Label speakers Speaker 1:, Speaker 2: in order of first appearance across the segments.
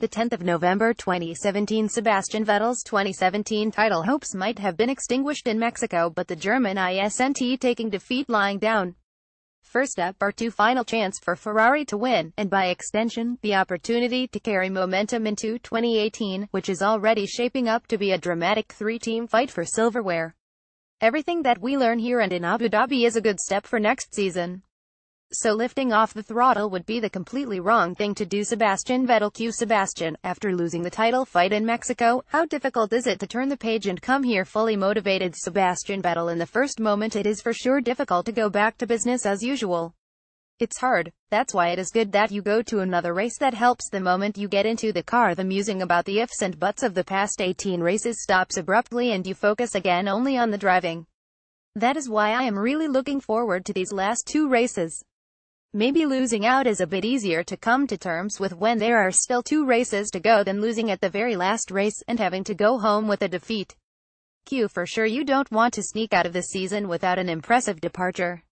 Speaker 1: The 10th of November 2017, Sebastian Vettel's 2017 title hopes might have been extinguished in Mexico, but the German isn't taking defeat lying down. First up are two final chances for Ferrari to win, and by extension, the opportunity to carry momentum into 2018, which is already shaping up to be a dramatic three-team fight for silverware. Everything that we learn here and in Abu Dhabi is a good step for next season. So lifting off the throttle would be the completely wrong thing to do. Sebastian Vettel. Q Sebastian, after losing the title fight in Mexico, how difficult is it to turn the page and come here fully motivated? Sebastian Vettel. In the first moment it is for sure difficult to go back to business as usual. It's hard. That's why it is good that you go to another race that helps. The moment you get into the car, the musing about the ifs and buts of the past 18 races stops abruptly and you focus again only on the driving. That is why I am really looking forward to these last two races. Maybe losing out is a bit easier to come to terms with when there are still two races to go than losing at the very last race and having to go home with a defeat. Q for sure you don't want to sneak out of the season without an impressive departure.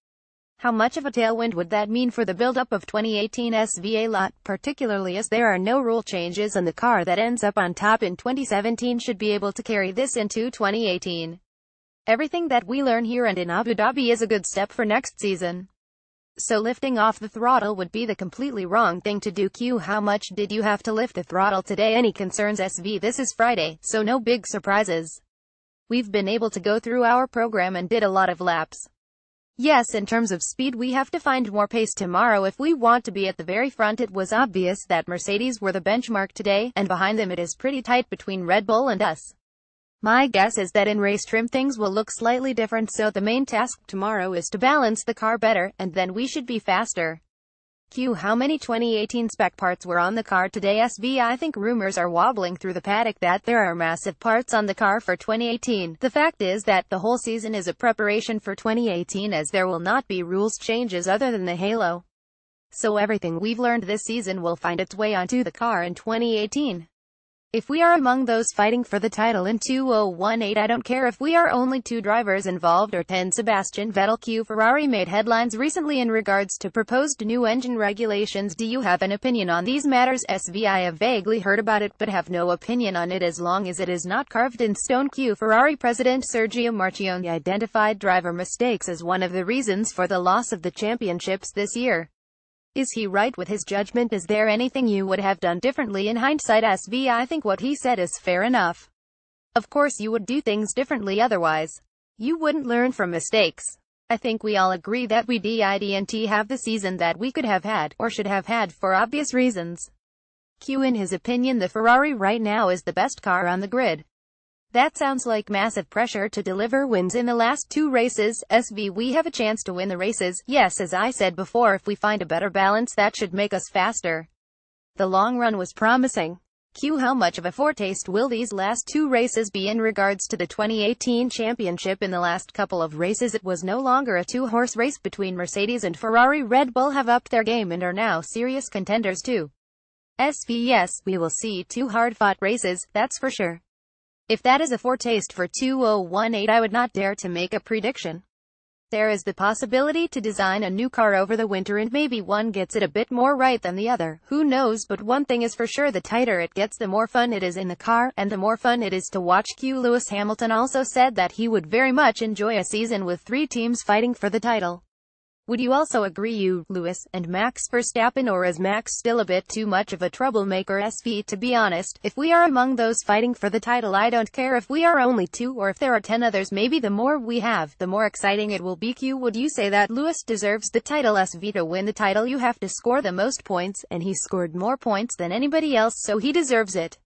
Speaker 1: How much of a tailwind would that mean for the build-up of 2018 SVA lot, particularly as there are no rule changes and the car that ends up on top in 2017 should be able to carry this into 2018. Everything that we learn here and in Abu Dhabi is a good step for next season. So lifting off the throttle would be the completely wrong thing to do. Q how much did you have to lift the throttle today? Any concerns? SV this is Friday, so no big surprises. We've been able to go through our program and did a lot of laps. Yes, in terms of speed we have to find more pace tomorrow if we want to be at the very front. It was obvious that Mercedes were the benchmark today, and behind them it is pretty tight between Red Bull and us. My guess is that in race trim things will look slightly different, so the main task tomorrow is to balance the car better, and then we should be faster. Q how many 2018 spec parts were on the car today? SV I think rumors are wobbling through the paddock that there are massive parts on the car for 2018. The fact is that the whole season is a preparation for 2018 as there will not be rules changes other than the halo. So everything we've learned this season will find its way onto the car in 2018. If we are among those fighting for the title in 2018, I don't care if we are only 2 drivers involved or 10. Sebastian Vettel. Q Ferrari made headlines recently in regards to proposed new engine regulations. Do you have an opinion on these matters? SV I have vaguely heard about it but have no opinion on it as long as it is not carved in stone. Q Ferrari president Sergio Marchionne identified driver mistakes as one of the reasons for the loss of the championships this year. Is he right with his judgment? Is there anything you would have done differently in hindsight? SV I think what he said is fair enough. Of course you would do things differently otherwise. You wouldn't learn from mistakes. I think we all agree that we didn't have the season that we could have had, or should have had for obvious reasons. Q in his opinion the Ferrari right now is the best car on the grid. That sounds like massive pressure to deliver wins in the last 2 races. SV we have a chance to win the races. Yes, as I said before, if we find a better balance that should make us faster. The long run was promising. Q how much of a foretaste will these last 2 races be in regards to the 2018 championship? In the last couple of races it was no longer a 2-horse race between Mercedes and Ferrari. Red Bull have upped their game and are now serious contenders too. SV yes, we will see 2 hard-fought races, that's for sure. If that is a foretaste for 2018, I would not dare to make a prediction. There is the possibility to design a new car over the winter and maybe one gets it a bit more right than the other, who knows, but one thing is for sure, the tighter it gets the more fun it is in the car, and the more fun it is to watch. Q Lewis Hamilton also said that he would very much enjoy a season with 3 teams fighting for the title. Would you also agree, you, Lewis, and Max Verstappen, or is Max still a bit too much of a troublemaker? SV to be honest, if we are among those fighting for the title I don't care if we are only 2 or if there are 10 others. Maybe the more we have, the more exciting it will be. Q would you say that Lewis deserves the title? SV to win the title you have to score the most points, and he scored more points than anybody else, so he deserves it.